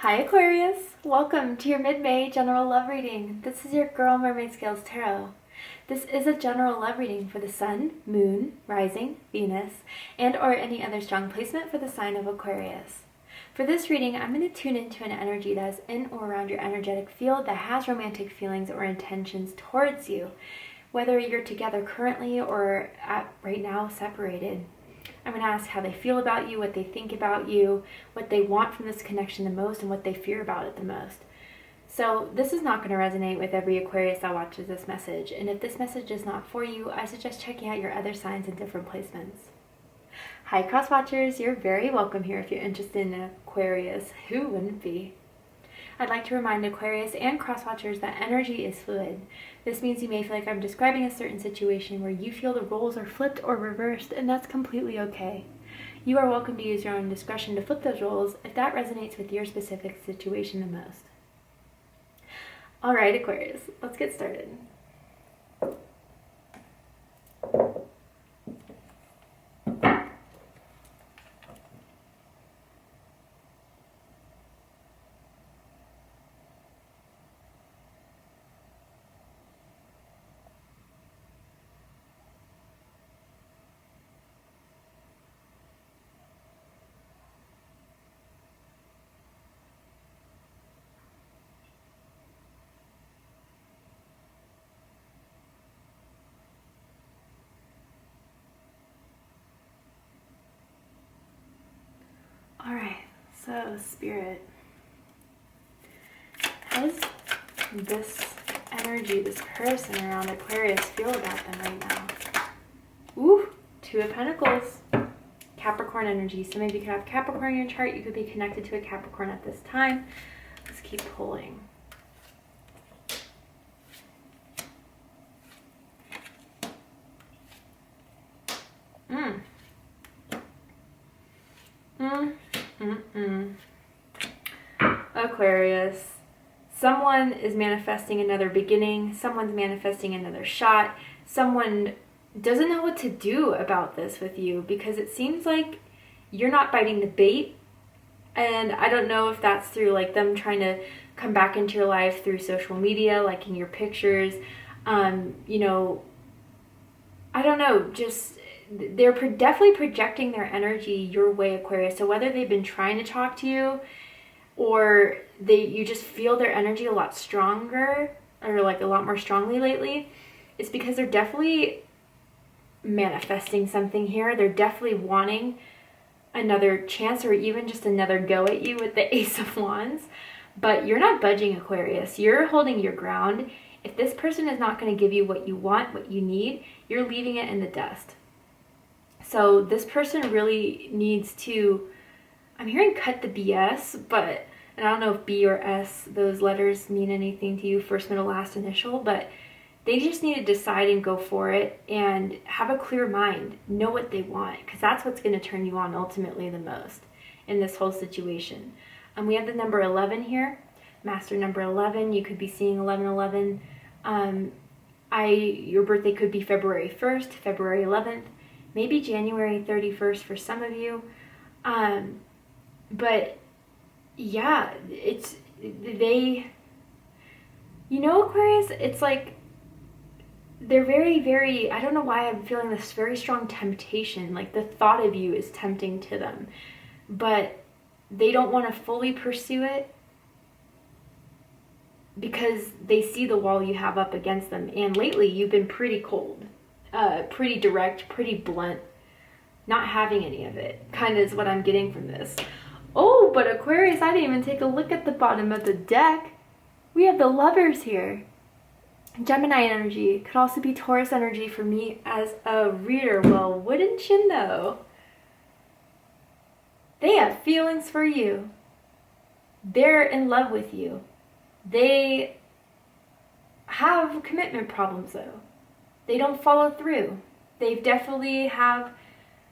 Hi Aquarius! Welcome to your mid-May general love reading. This is your girl Mermaid Scales Tarot. This is a general love reading for the Sun, Moon, Rising, Venus, and or any other strong placement for the sign of Aquarius. For this reading, I'm going to tune into an energy that is in or around your energetic field that has romantic feelings or intentions towards you, whether you're together currently or right now separated. I'm going to ask how they feel about you, what they think about you, what they want from this connection the most, and what they fear about it the most. So this is not going to resonate with every Aquarius that watches this message, and if this message is not for you, I suggest checking out your other signs in different placements. Hi Cross Watchers, you're very welcome here if you're interested in Aquarius. Who wouldn't be? I'd like to remind Aquarius and Cross Watchers that energy is fluid. This means you may feel like I'm describing a certain situation where you feel the roles are flipped or reversed, and that's completely okay. You are welcome to use your own discretion to flip those roles if that resonates with your specific situation the most. Alright Aquarius, let's get started. Alright, so Spirit, how does this energy, this person around Aquarius feel about them right now? Ooh, Two of Pentacles, Capricorn energy. So maybe you could have Capricorn in your chart, you could be connected to a Capricorn at this time. Let's keep pulling. Aquarius, someone is manifesting another beginning, someone's manifesting another shot, someone doesn't know what to do about this with you because it seems like you're not biting the bait, and I don't know if that's through like them trying to come back into your life through social media, liking your pictures, you know, I don't know, just they're definitely projecting their energy your way, Aquarius. So whether they've been trying to talk to you or you just feel their energy a lot stronger or like a lot more strongly lately, it's because they're definitely manifesting something here. They're definitely wanting another chance or even just another go at you with the Ace of Wands. But you're not budging, Aquarius. You're holding your ground. If this person is not going to give you what you want, what you need, you're leaving it in the dust. So this person really needs to, I'm hearing cut the BS, but and I don't know if B or S, those letters mean anything to you, first, middle, last, initial, but they just need to decide and go for it and have a clear mind, know what they want, because that's what's going to turn you on ultimately the most in this whole situation. We have the number 11 here, master number 11. You could be seeing 1111. Your birthday could be February 1st, February 11th, maybe January 31st for some of you. But yeah, you know, Aquarius, it's like they're very, very, I don't know why I'm feeling this very strong temptation. Like the thought of you is tempting to them, but they don't want to fully pursue it because they see the wall you have up against them. And lately you've been pretty cold, pretty direct, pretty blunt, not having any of it, kind of is what I'm getting from this. Oh, but Aquarius, I didn't even take a look at the bottom of the deck. We have the Lovers here. Gemini energy. Could also be Taurus energy for me as a reader. Well, wouldn't you know? They have feelings for you. They're in love with you. They have commitment problems though. They don't follow through. They definitely have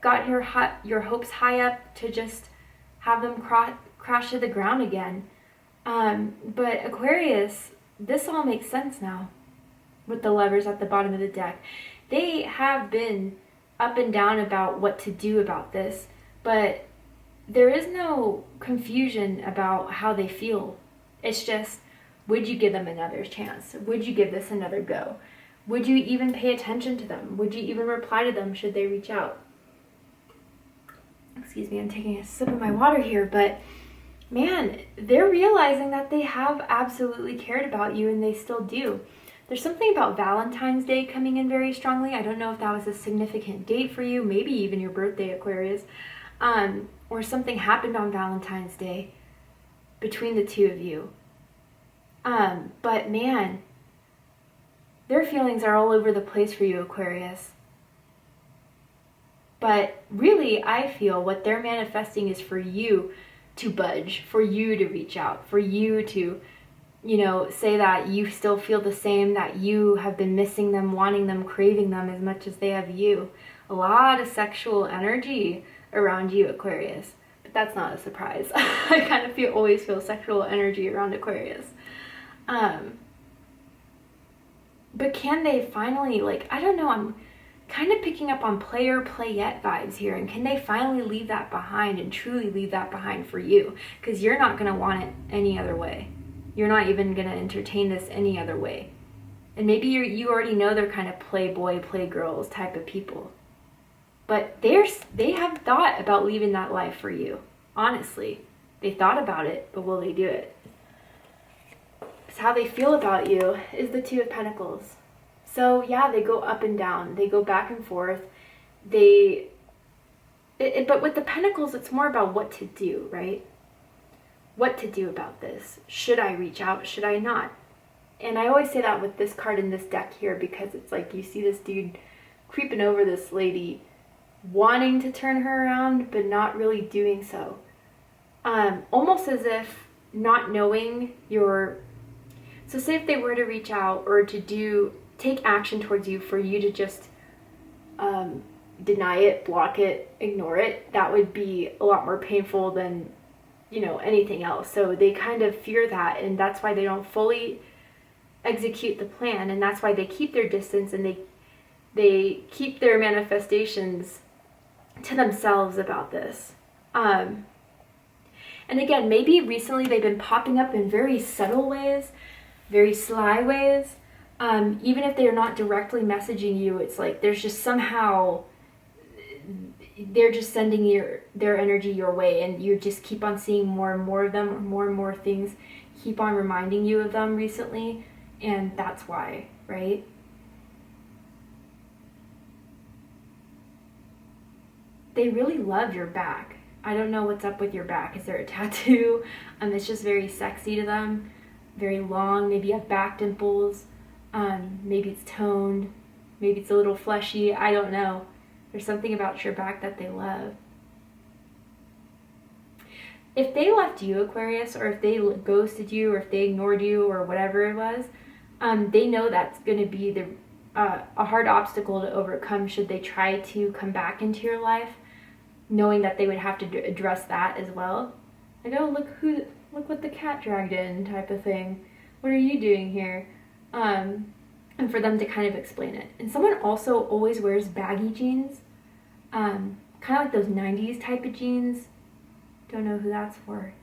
got your hopes high up to just have them crash to the ground again. But Aquarius, this all makes sense now with the Lovers at the bottom of the deck. They have been up and down about what to do about this, but there is no confusion about how they feel. It's just, would you give them another chance? Would you give this another go? Would you even pay attention to them? Would you even reply to them should they reach out? Excuse me, I'm taking a sip of my water here, but man, they're realizing that they have absolutely cared about you, and they still do. There's something about Valentine's Day coming in very strongly. I don't know if that was a significant date for you, maybe even your birthday, Aquarius, or something happened on Valentine's Day between the two of you. But man, their feelings are all over the place for you, Aquarius. But really, I feel what they're manifesting is for you to budge, for you to reach out, for you to, say that you still feel the same, that you have been missing them, wanting them, craving them as much as they have you. A lot of sexual energy around you, Aquarius. But that's not a surprise. I kind of always feel sexual energy around Aquarius. But can they finally, I don't know, I'm kind of picking up on player-playette vibes here, and can they finally leave that behind and truly leave that behind for you? Because you're not going to want it any other way. You're not even going to entertain this any other way. And maybe you already know they're kind of playboy, playgirls type of people. But they have thought about leaving that life for you. Honestly, they thought about it, but will they do it? Because how they feel about you is the Two of Pentacles. So yeah, they go up and down. They go back and forth. But with the Pentacles, it's more about what to do, right? What to do about this. Should I reach out? Should I not? And I always say that with this card in this deck here, because it's like you see this dude creeping over this lady, wanting to turn her around, but not really doing so. Almost as if not knowing so say if they were to reach out or to take action towards you, for you to just deny it, block it, ignore it, that would be a lot more painful than, anything else. So they kind of fear that, and that's why they don't fully execute the plan, and that's why they keep their distance, and they keep their manifestations to themselves about this. And again, maybe recently they've been popping up in very subtle ways, very sly ways. Even if they're not directly messaging you, it's like there's just somehow they're just sending their energy your way, and you just keep on seeing more and more of them, or more and more things keep on reminding you of them recently, and that's why, right? They really love your back. I don't know what's up with your back. Is there a tattoo? It's just very sexy to them, very long. Maybe you have back dimples. Maybe it's toned, maybe it's a little fleshy, I don't know. There's something about your back that they love. If they left you, Aquarius, or if they ghosted you, or if they ignored you, or whatever it was, they know that's going to be a hard obstacle to overcome should they try to come back into your life, knowing that they would have to address that as well. Like, oh, look what the cat dragged in, type of thing. What are you doing here? And for them to kind of explain it. And someone also always wears baggy jeans, kind of like those 90s type of jeans. Don't know who that's for.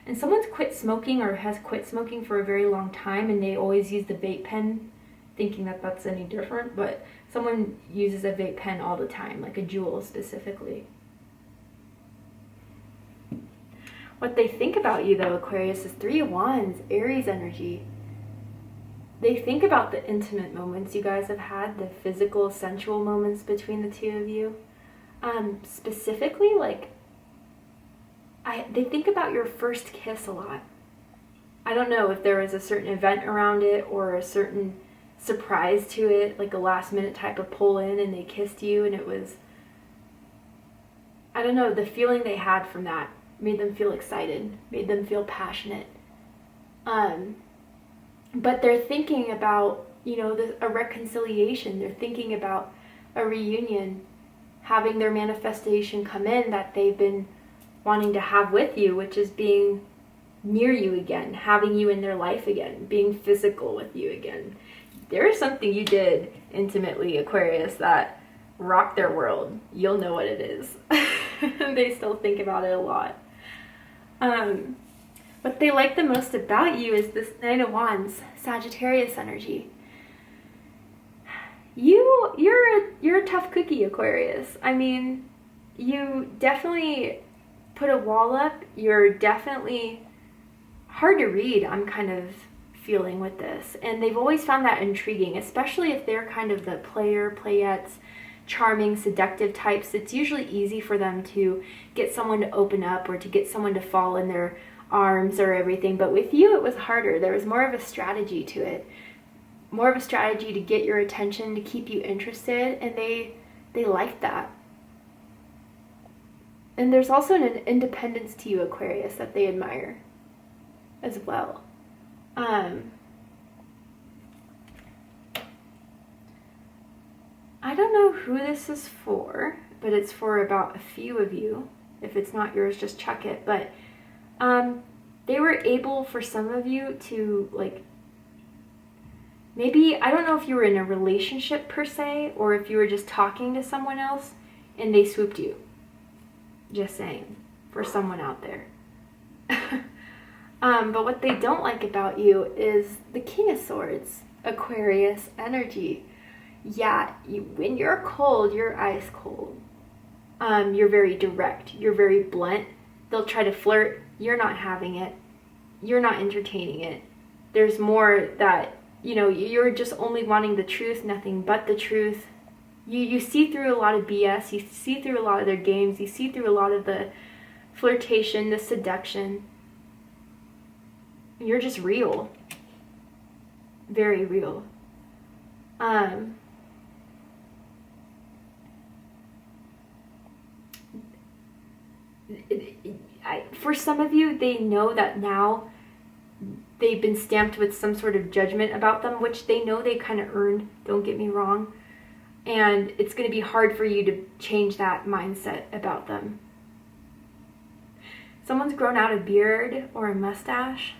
And someone's quit smoking, or has quit smoking for a very long time, and they always use the vape pen, thinking that that's any different, but someone uses a vape pen all the time, like a Juul specifically. What they think about you, though, Aquarius, is Three of Wands, Aries energy. They think about the intimate moments you guys have had, the physical, sensual moments between the two of you. Specifically, they think about your first kiss a lot. I don't know if there was a certain event around it, or a certain surprise to it, like a last minute type of pull in and they kissed you, and it was, I don't know, the feeling they had from that made them feel excited, made them feel passionate. But they're thinking about, a reconciliation. They're thinking about a reunion, having their manifestation come in that they've been wanting to have with you, which is being near you again, having you in their life again, being physical with you again. There is something you did intimately, Aquarius, that rocked their world. You'll know what it is. They still think about it a lot. What they like the most about you is this Knight of Wands, Sagittarius energy. You're a tough cookie, Aquarius. I mean, you definitely put a wall up. You're definitely hard to read, I'm kind of feeling with this. And they've always found that intriguing, especially if they're kind of the playettes, charming, seductive types. It's usually easy for them to get someone to open up or to get someone to fall in their arms or everything. But with you, it was harder. There was more of a strategy to it. More of a strategy to get your attention, to keep you interested, and they like that. And there's also an independence to you, Aquarius, that they admire as well. I don't know who this is for, but it's for about a few of you. If it's not yours, just chuck it. But they were able, for some of you, to like, maybe, I don't know if you were in a relationship per se, or if you were just talking to someone else and they swooped you. Just saying, for someone out there. But what they don't like about you is the King of Swords, Aquarius energy. Yeah, when you're cold, you're ice cold. You're very direct. You're very blunt. They'll try to flirt. You're not having it. You're not entertaining it. There's more that, you know, you're just only wanting the truth, nothing but the truth. You see through a lot of BS. You see through a lot of their games. You see through a lot of the flirtation, the seduction. You're just real. Very real. For some of you, they know that now they've been stamped with some sort of judgment about them, which they know they kind of earned, don't get me wrong. And it's going to be hard for you to change that mindset about them. Someone's grown out a beard or a mustache.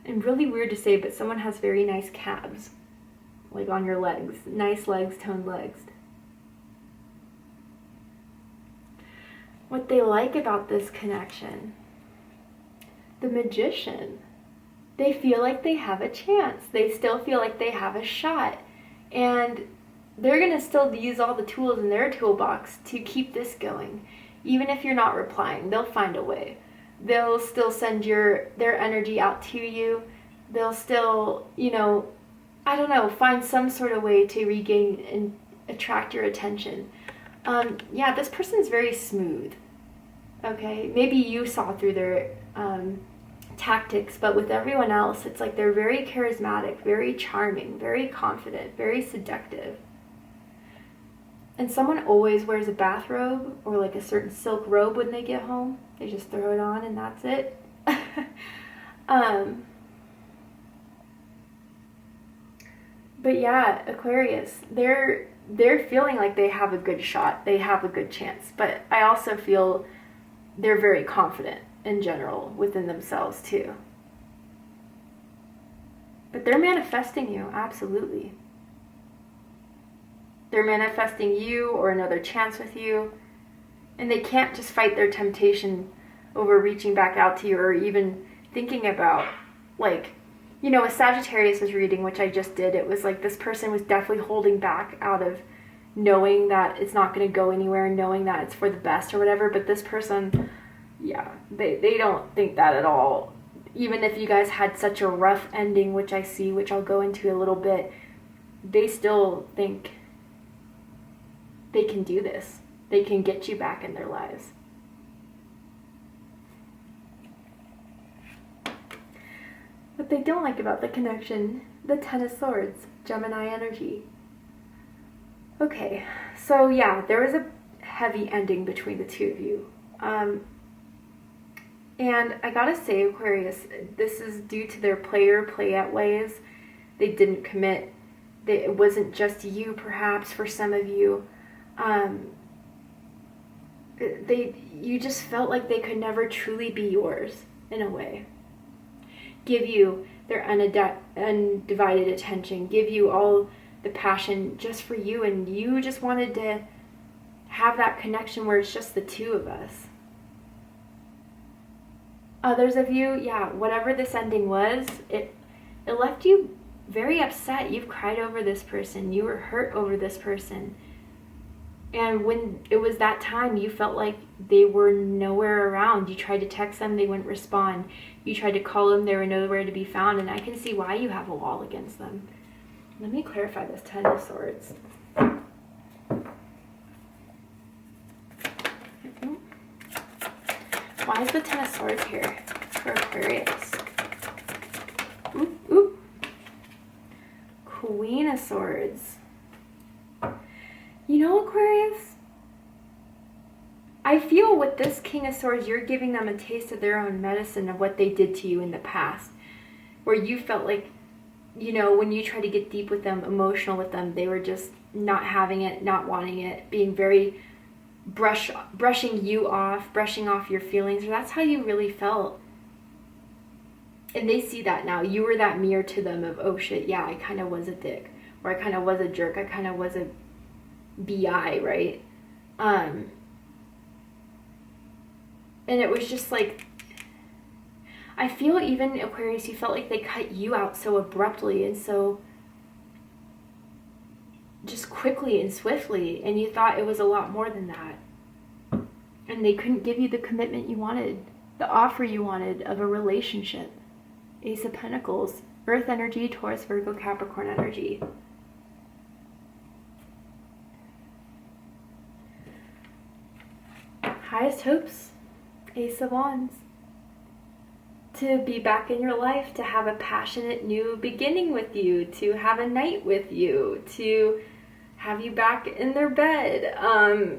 And really weird to say, but someone has very nice calves, like on your legs. Nice legs, toned legs. What they like about this connection, the Magician. They feel like they have a chance. They still feel like they have a shot. And they're going to still use all the tools in their toolbox to keep this going. Even if you're not replying, they'll find a way. They'll still send their energy out to you. They'll still, I don't know, find some sort of way to regain and attract your attention. Yeah, this person's very smooth. Okay, maybe you saw through their tactics, but with everyone else, it's like they're very charismatic, very charming, very confident, very seductive. And someone always wears a bathrobe or like a certain silk robe when they get home. They just throw it on and that's it. But yeah, Aquarius, they're feeling like they have a good shot. They have a good chance. But I also feel they're very confident in general within themselves too. But they're manifesting you, absolutely. They're manifesting you or another chance with you. And they can't just fight their temptation over reaching back out to you or even thinking about, like, a Sagittarius reading, which I just did. It was like this person was definitely holding back out of knowing that it's not going to go anywhere and knowing that it's for the best or whatever. But this person, yeah, they don't think that at all. Even if you guys had such a rough ending, which I see, which I'll go into a little bit, they still think they can do this. They can get you back in their lives. What they don't like about the connection, the Ten of Swords, Gemini energy. Okay, so yeah, there was a heavy ending between the two of you. And I gotta say, Aquarius, this is due to their play-out ways. They didn't commit. It wasn't just you, perhaps, for some of you. You just felt like they could never truly be yours, in a way. Give you their undivided attention, give you all the passion just for you, and you just wanted to have that connection where it's just the two of us. Others of you, yeah, whatever this ending was, it left you very upset. You've cried over this person. You were hurt over this person. And when it was that time, you felt like they were nowhere around. You tried to text them, they wouldn't respond. You tried to call them, they were nowhere to be found. And I can see why you have a wall against them. Let me clarify this Ten of Swords. Why is the Ten of Swords here for Aquarius? Oop, oop. Queen of Swords. You know, Aquarius, I feel with this King of Swords, you're giving them a taste of their own medicine of what they did to you in the past. Where you felt like, you know, when you tried to get deep with them, emotional with them, they were just not having it, not wanting it, being very brushing you off, brushing off your feelings. That's how you really felt. And they see that now. You were that mirror to them of, oh shit, yeah, I kind of was a dick. Or I kind of was a jerk. I kind of was a BI, right? And it was just like, I feel even, Aquarius, you felt like they cut you out so abruptly and so just quickly and swiftly, and you thought it was a lot more than that. And they couldn't give you the commitment you wanted, the offer you wanted of a relationship. Ace of Pentacles, Earth energy, Taurus, Virgo, Capricorn energy. Highest hopes, Ace of Wands. To be back in your life, to have a passionate new beginning with you, to have a night with you, to have you back in their bed.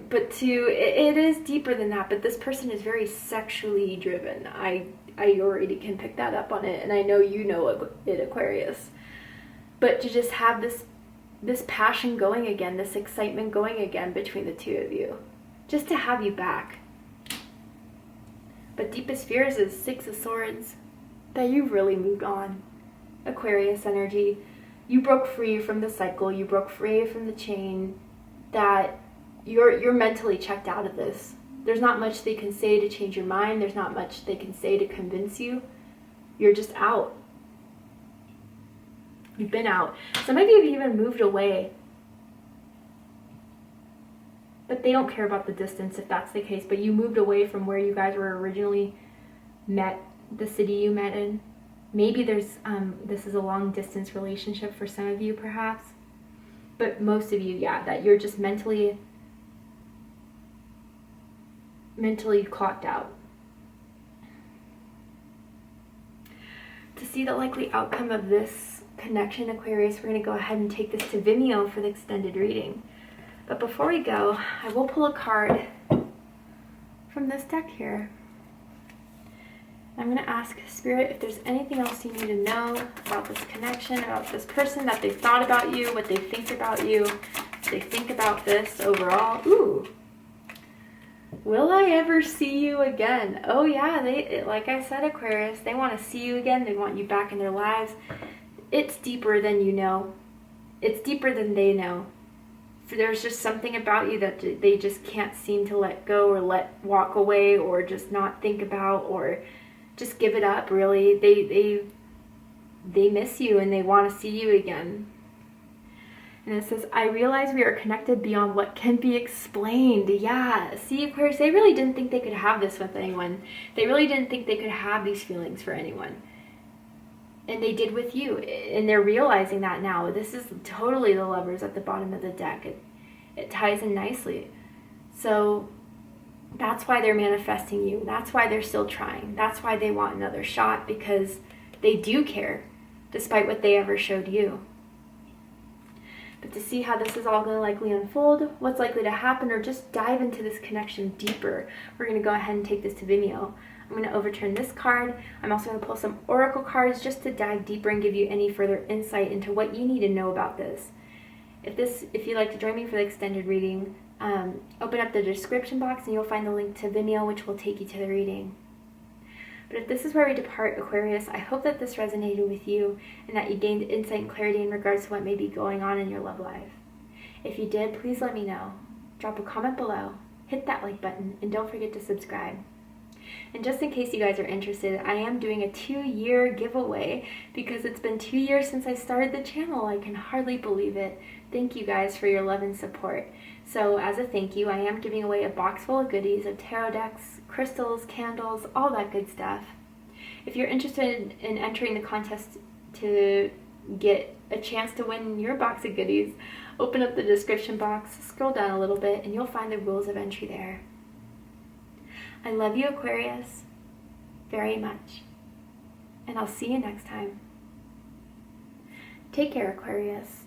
But it is deeper than that, but this person is very sexually driven. I already can pick that up on it, and I know you know it, Aquarius. But to just have this passion going again, this excitement going again between the two of you. Just to have you back. But deepest fears is Six of Swords. That you've really moved on. Aquarius energy. You broke free from the cycle. You broke free from the chain. That you're mentally checked out of this. There's not much they can say to change your mind. There's not much they can say to convince you. You're just out. You've been out. Some of you have even moved away. But they don't care about the distance if that's the case. But you moved away from where you guys were originally met, the city you met in. Maybe there's this is a long distance relationship for some of you perhaps. But most of you, yeah, that you're just mentally clocked out. To see the likely outcome of this connection, Aquarius, we're going to go ahead and take this to Vimeo for the extended reading. But before we go, I will pull a card from this deck here. I'm going to ask Spirit if there's anything else you need to know about this connection, about this person, that they thought about you, what they think about you, what they think about this overall. Ooh. Will I ever see you again? Oh yeah, like I said, Aquarius, they want to see you again. They want you back in their lives. It's deeper than you know. It's deeper than they know. There's just something about you that they just can't seem to let go or let walk away or just not think about or just give it up, really. They miss you and they want to see you again. And it says, I realize we are connected beyond what can be explained. Yeah, see, Aquarius, they really didn't think they could have this with anyone. They really didn't think they could have these feelings for anyone. And they did with you, and they're realizing that now. This is totally the Lovers at the bottom of the deck. It ties in nicely. So that's why they're manifesting you. That's why they're still trying. That's why they want another shot, because they do care, despite what they ever showed you. But to see how this is all going to likely unfold, what's likely to happen, or just dive into this connection deeper, we're going to go ahead and take this to Vimeo. I'm going to overturn this card. I'm also going to pull some oracle cards just to dive deeper and give you any further insight into what you need to know about this. If you'd like to join me for the extended reading, open up the description box and you'll find the link to Vimeo, which will take you to the reading. But if this is where we depart, Aquarius, I hope that this resonated with you and that you gained insight and clarity in regards to what may be going on in your love life. If you did, please let me know. Drop a comment below, hit that like button, and don't forget to subscribe. And just in case you guys are interested, I am doing a 2-year giveaway because it's been 2 years since I started the channel. I can hardly believe it. Thank you guys for your love and support. So as a thank you, I am giving away a box full of goodies of tarot decks, crystals, candles, all that good stuff. If you're interested in entering the contest to get a chance to win your box of goodies, open up the description box, scroll down a little bit, and you'll find the rules of entry there. I love you, Aquarius, very much, and I'll see you next time. Take care, Aquarius.